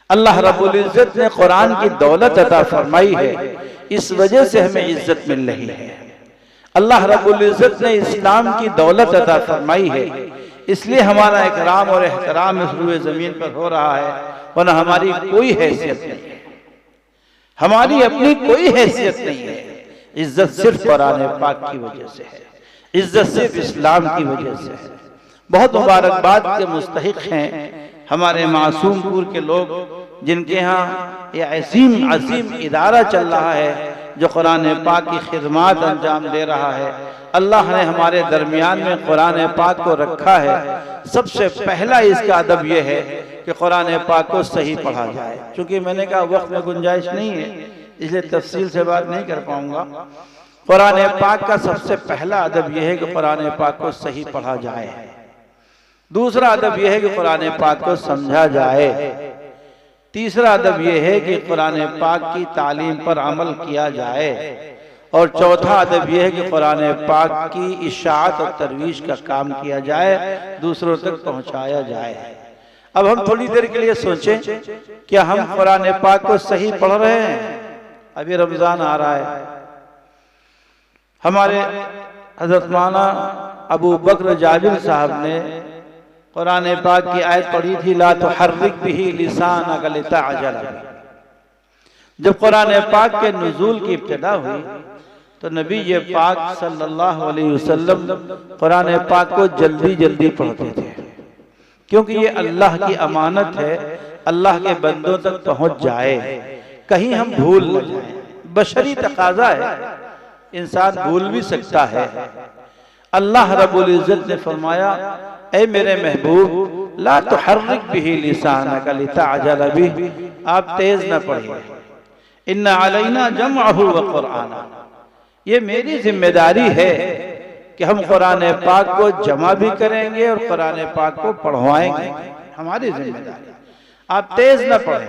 अल्लाह रब्बुल इज्जत ने कुरान की दौलत अता फरमाई है, इस वजह से हमें इज्जत मिल रही है। अल्लाह रब्बुल इज्जत ने इस्लाम की दौलत अता फरमाई है, इसलिए हमारा इकराम और एहतराम इस रुए जमीन पर हो रहा है, वरना हमारी कोई हैसियत नहीं है, हमारी अपनी कोई हैसियत नहीं है। इज्जत सिर्फ कुरान पाक की वजह से है, इज्जत सिर्फ इस्लाम की वजह से है। बहुत मुबारकबाद के मुस्तहिक हैं हमारे मासूमपुर के लोग, जिनके यहाँ ये अजीम इदारा चल रहा है जो कुरान पाक की खिदमत अंजाम दे रहा है। अल्लाह ने हमारे दरमियान में कुरान पाक को रखा है। सबसे पहला इसका अदब यह है कि कुरान पाक को सही पढ़ा जाए। चूंकि मैंने कहा वक्त में गुंजाइश नहीं है, इसलिए तफसील से बात नहीं कर पाऊंगा। कुरान पाक का सबसे पहला अदब यह है कि कुरान पाक को सही पढ़ा जाए। दूसरा अदब यह है कि कुरान पाक को समझा जाए। तीसरा अदब यह है कि कुरान पाक की तालीम पर अमल किया जाए। और चौथा अदब यह है कि कुरान पाक की इशाअत और तरवीज का काम किया जाए, दूसरों तक पहुंचाया जाए। अब हम थोड़ी देर के लिए सोचें, क्या हम कुरान पाक को सही पढ़ रहे हैं? अभी रमजान आ रहा है। हमारे हजरत मौलाना अबू बकर जाबिर साहब ने कुरान पाक की आयत पढ़ी थी, ला तुहर्रिक बिही लिसानक लितअजल बिही। जब कुरान पाक के नुज़ूल की इब्तिदा हुई तो नबी ये पाक सल्लल्लाहु अलैहि वसल्लम कुरान पाक को जल्दी जल्दी पढ़ते थे, क्योंकि ये अल्लाह की अमानत है, अल्लाह के बंदों तक पहुंच जाए, कहीं हम भूल न जाए। बशरी तकाजा है, इंसान भूल भी सकता है। अल्लाह रब्बुल इज्जत ने फरमाया, ऐ मेरे महबूब, ला तुहर्रिक बिही लिसानक लितअजल बिही, आप तेज न पढ़िए। इन्ना अलैना जमअहु व कुरआना, ये मेरी जिम्मेदारी है कि हम कुरान पाक को जमा भी करेंगे और कुरान पाक को पढ़वाएंगे, हमारी जिम्मेदारी। आप तेज न पढ़ें।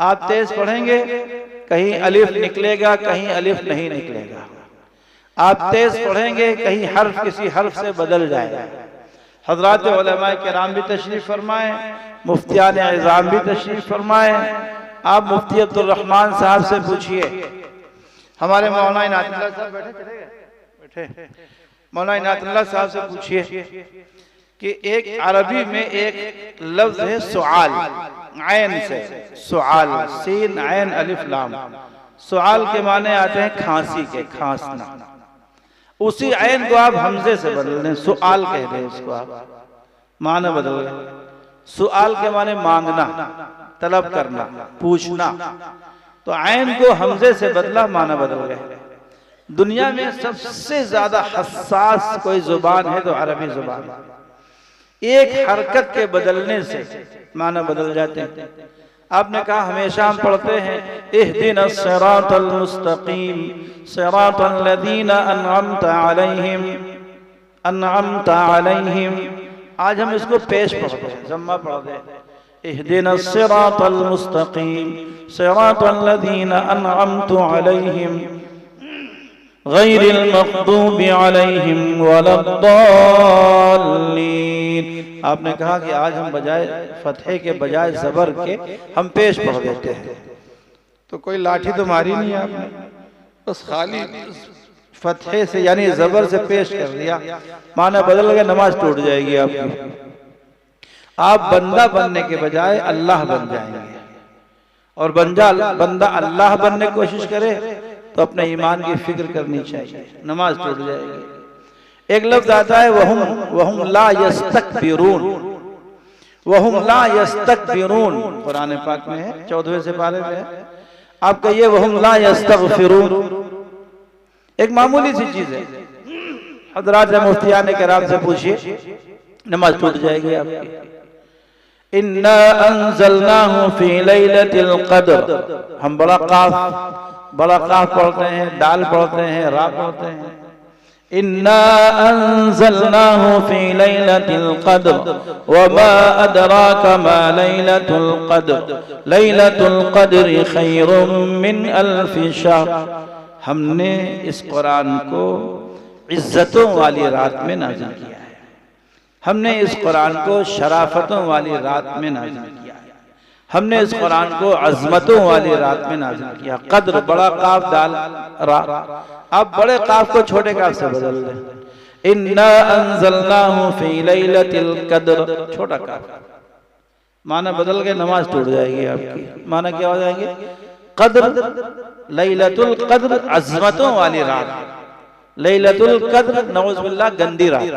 आप तेज पढ़ेंगे कहीं अलिफ निकलेगा, कहीं अलिफ नहीं निकलेगा। आप तेज पढ़ेंगे कहीं हर्फ किसी हर्फ से बदल जाएगा। हजरात उलमाए किराम भी तशरीफ फरमाए, मुफ्तियान इज़ाम भी तशरीफ फरमाए। आप मुफ्ती अब्दुल रहमान साहब से पूछिए, हमारे मौलाना इनायतुल्लाह साहब बैठे मौलाना इनायतुल्लाह साहब से पूछिए कि एक अरबी में एक लफ्ज है सुआल, आयन से सुआल, सीन आयन अलिफ लाम। सुआल के माने आते हैं खांसी के, खांसना। उसी आयन को आप हमजे से बदल दें, सुआल कह दें उसको, आप माना बदल गए। सुआल के माने मांगना, तलब करना, पूछना। तो आयन को हमजे से बदला, माना बदल गए। दुनिया में सबसे ज्यादा हसास कोई जुबान है तो अरबी जुबान। एक हरकत के बदलने से माना बदल जाते हैं। आपने कहा हमेशा हम पढ़ते हैं, इहदिनस सिरातल मुस्तकीम सिरातल लदीना अनअमता अलैहिम। आज हम इसको पेश पढ़ते हैं, जम्मा पढ़ते हैं, इहदिनस सिरातल मुस्तकीम सिरातल लदीना अनअमता अलैहिम गैरिल मग़दूबि अलैहिम वलद्दाल्लीन। आपने कहा कि आज हम बजाय फतहे के बजाय जबर के हम पेश पढ़ देते हैं। तो कोई लाठी तो मारी नहीं आपने, बस खाली फतहे से यानी जबर से पेश कर दिया, माना बदल गया, नमाज टूट जाएगी आपकी। आप बंदा बनने के बजाय अल्लाह बन जाएंगे, और बंदा अल्लाह बनने की कोशिश करे तो अपने ईमान की फिक्र करनी चाहिए, नमाज टूट जाएगी। एक लफ्ज आता है वहुम ला यस्तकबिरून, वहुम ला यस्तकबिरून, कुरान पाक में है, 14वें सिपारे में है। आप कहिए वहुम ला यस्तगफिरून, एक मामूली सी चीज है। हजरात मुफ्तियान किराम से पूछिए, नमाज टूट जाएगी आपकी। इन्ना अंज़लनाहु फी लैलतिल क़द्र, हम बड़ा काफ पढ़ते हैं, दाल पढ़ते हैं, रा पढ़ते हैं। इन्ना अंज़लनाहु फी लैलतिल क़द्र वमा अदराका मा लैलतुल क़द्र लैलतुल क़द्रि खैरुम मिन अल्फि शहर। हमने इस कुरान को इज्जतों वाली रात में नाज़िल किया है, हमने इस कुरान को शराफतों वाली रात में नाज़िल किया है। हमने इस कुरान को अज़मतों वाली रात में नाज़िल किया। क़द्र बड़ा काफ दाल रा, आप बड़े काफ को छोटे काफ से बदल दें। इन्ना अंज़लनाहु फी लैलतिल क़द्र, छोटा काफ, माना बदल के नमाज टूट जाएगी आपकी। माना क्या हो जाएंगे? क़द्र, लैलतुल क़द्र, अज़मतों वाली रात। लैलतुल क़द्र नऊज़ बिल्लाह गंदी रात।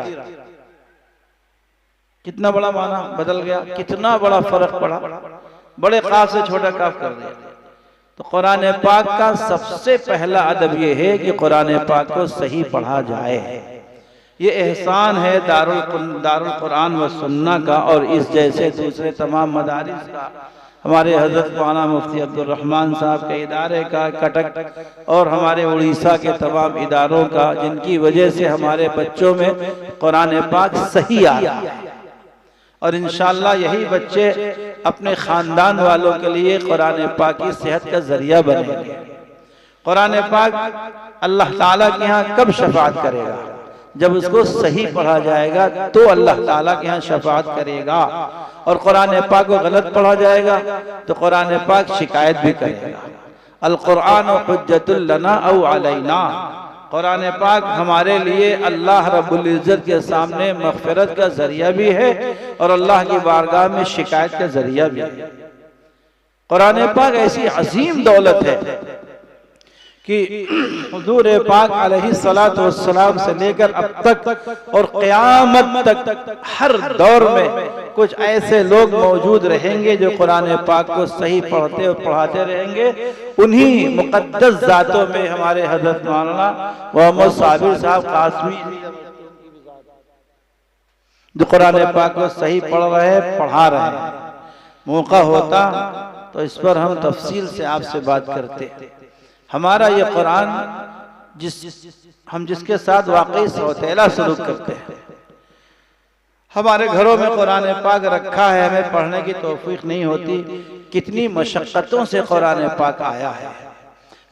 कितना बड़ा माना बदल गया, कितना बड़ा फर्क पड़ा। बड़े काफ से छोटा काफ कर दिया। तो कुरान पाक का सबसे पहला अदब यह है कि कुरान पाक को सही पढ़ा जाए। ये एहसान है दारुल कुरान व सुन्ना का और इस जैसे दूसरे तमाम मदारिस का, हमारे हजरत मौलाना मुफ्ती अब्दुल रहमान साहब के इदारे का, कटक और हमारे उड़ीसा के तमाम इदारों का, जिनकी वजह से हमारे बच्चों में कुरान पाक सही आ रहा है। और इंशाअल्लाह यही बच्चे अपने ख़ानदान वालों के लिए कुरान पाक की सेहत का जरिया बनेंगे। कुरान पाक अल्लाह ताला के यहाँ कब शफाअत करेगा? जब उसको सही पढ़ा जाएगा तो अल्लाह ताला के यहाँ शफाअत करेगा। और कुरान पाक को गलत पढ़ा जाएगा तो कुरान पाक शिकायत भी करेगा। अल कुरान हुज्जतुल लना औ अलैना, कुरान पाक हमारे लिए अल्लाह रब्बुल इज़्ज़त के सामने मग़फ़िरत का जरिया भी है और अल्लाह की बारगाह में शिकायत का जरिया भी है। कुरान पाक ऐसी अजीम दौलत है कि हुज़ूर पाक अलैहिस्सलातु वस्सलाम से लेकर अब तक और क़यामत तक हर दौर में कुछ ऐसे लोग मौजूद रहेंगे जो कुरान पाक को सही पढ़ते और पढ़ाते रहेंगे। उन्हीं मुक़द्दस ज़ातों में हमारे हज़रत मौलाना मोहम्मद साबिर साहब कासमी जो कुरान पाक को सही पढ़ रहे हैं, पढ़ा रहे हैं। मौका होता तो इस पर हम तफसील से आपसे बात करते। हमारा ये कुरान हम जिसके साथ वाकई सौतेला सलूक करते हैं, हमारे घरों में कुरान पाक रखा है, हमें पढ़ने की तौफीक नहीं होती। कितनी मशक्क़तों से कुरान पाक आया है।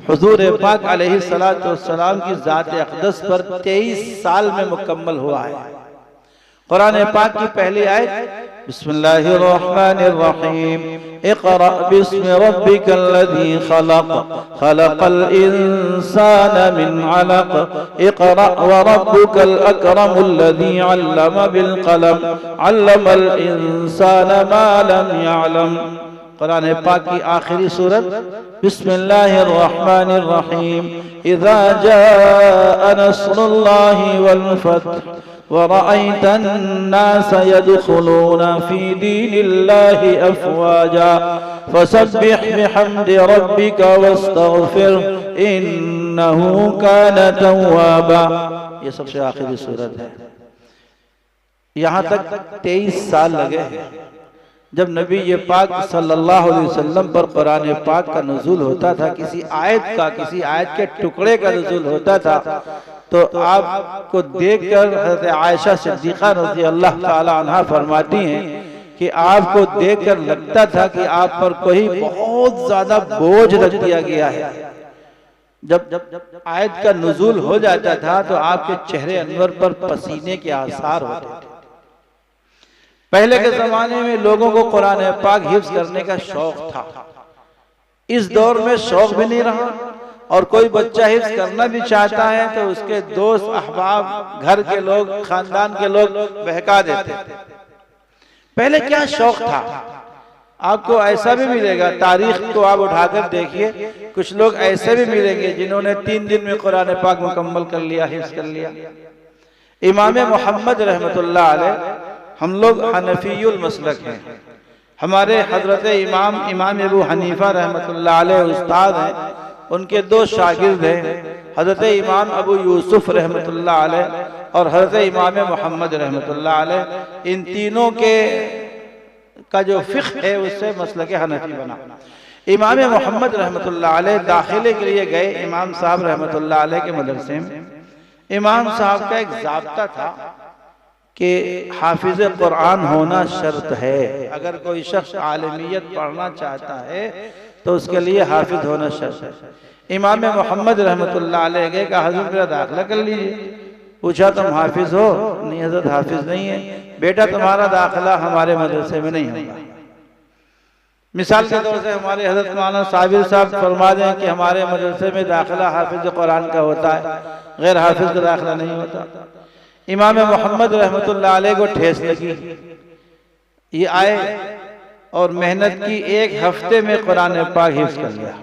हुज़ूर पाक अलैहिस्सलातु वस्सलाम की ज़ात अक़दस पर 23 साल में मुकम्मल हुआ है। कुरान पाक की पहली आयत बिस्मिल्लाहिर्रहमानिर्रहीम, इक़रा बिस्मि रब्बिकल्लज़ी खलक़, खलक़ल इंसाना मिन अलक़, इक़रा व रब्बुकल अकरमुल्लज़ी अल्लम बिल क़लम, अल्लमल इंसाना मा लम यअलम। कुरान पाक की आखिरी सूरत बिस्मिल्लाहिर्रहमानिर्रहीम, इज़ा जाअ नस्रुल्लाहि वल फ़त्ह वरअयतन नास यदखुलून फी दीनिल्लाहि अफ़वाजा फसब्बिह बिहम्दि रब्बिका वस्तग़फिर इन्नहु कान तव्वाबा। ये सबसे आखिरी सूरत है। यहाँ तक 23 साल लगे हैं। जब नबी ये पाक सल्लल्लाहु अलैहि वसल्लम पर कुरान पाक का नुज़ूल होता था, किसी आयत के टुकड़े का नुज़ूल होता था, तो आपको देखकर हज़रत आयशा सिद्दीक़ा रज़ी अल्लाह ताला अन्हा फरमाती हैं कि आपको देखकर लगता था कि आप पर कोई बहुत ज्यादा बोझ रख दिया गया है। जब आयत का नुज़ूल हो जाता था तो आपके चेहरे अनवर पर पसीने के आसार होते थे। पहले के जमाने में लोगों को कुरान पाक हिफ्ज़ करने का शौक था। इस दौर में शौक भी नहीं रहा और कोई बच्चा हिफ्ज़ करना भी चाहता है तो उसके दोस्त, अहबाब, घर के लोग, खानदान के लोग बहका देते। पहले क्या शौक था। आपको ऐसा भी मिलेगा, तारीख को आप उठाकर देखिए, कुछ लोग ऐसे भी मिलेंगे जिन्होंने 3 दिन में कुरान पाक मुकम्मल कर लिया, हिफ्ज़ कर लिया। इमाम मोहम्मद रहमतुल्लाह अलैह, हम लोग हनफीयुल मसलक हैं। हमारे हजरत इमाम अबू हनीफा रहमतुल्लाह अलैह उस्ताद हैं। उनके 2 शागिर्द हैं, हजरत इमाम अबू यूसुफ रहमतुल्लाह अलैह और हजरत इमाम मोहम्मद रहमतुल्लाह अलैह। इन तीनों के का जो फ़िक़्ह है उससे मसलक हनफी बना। इमाम मोहम्मद रहमतुल्लाह अलैह दाखिले के लिए गए इमाम साहब रहमतुल्लाह अलैह के मदरसे में। इमाम साहब का एक ज़ाब्ता था कि हाफिज़ कुरान होना शर्त है। अगर कोई शख्स आलमियत पढ़ना चाहता है तो उसके लिए हाफिज होना शर्त है। इमाम मोहम्मद रहमतुल्लाह अलैह के कहा, हज़रत मेरा दाखिला कर लीजिए। पूछा, तुम हाफिज हो? नहीं हज़रत, हाफिज नहीं है। बेटा, तुम्हारा दाखिला हमारे मदरसे में नहीं होगा। मिसाल के तौर से हमारे हज़रत मौलाना साबिर साहब फरमा दें कि हमारे मदरसे में दाखिला हाफिज कुरान का होता है, गैर हाफिज का दाखिला नहीं होता। इमाम मोहम्मद रहमतुल्लाह अलैह को ठेस लगी, ये आए और मेहनत की, एक हफ्ते में कुरान पाक हिफ्ज़ कर लिया।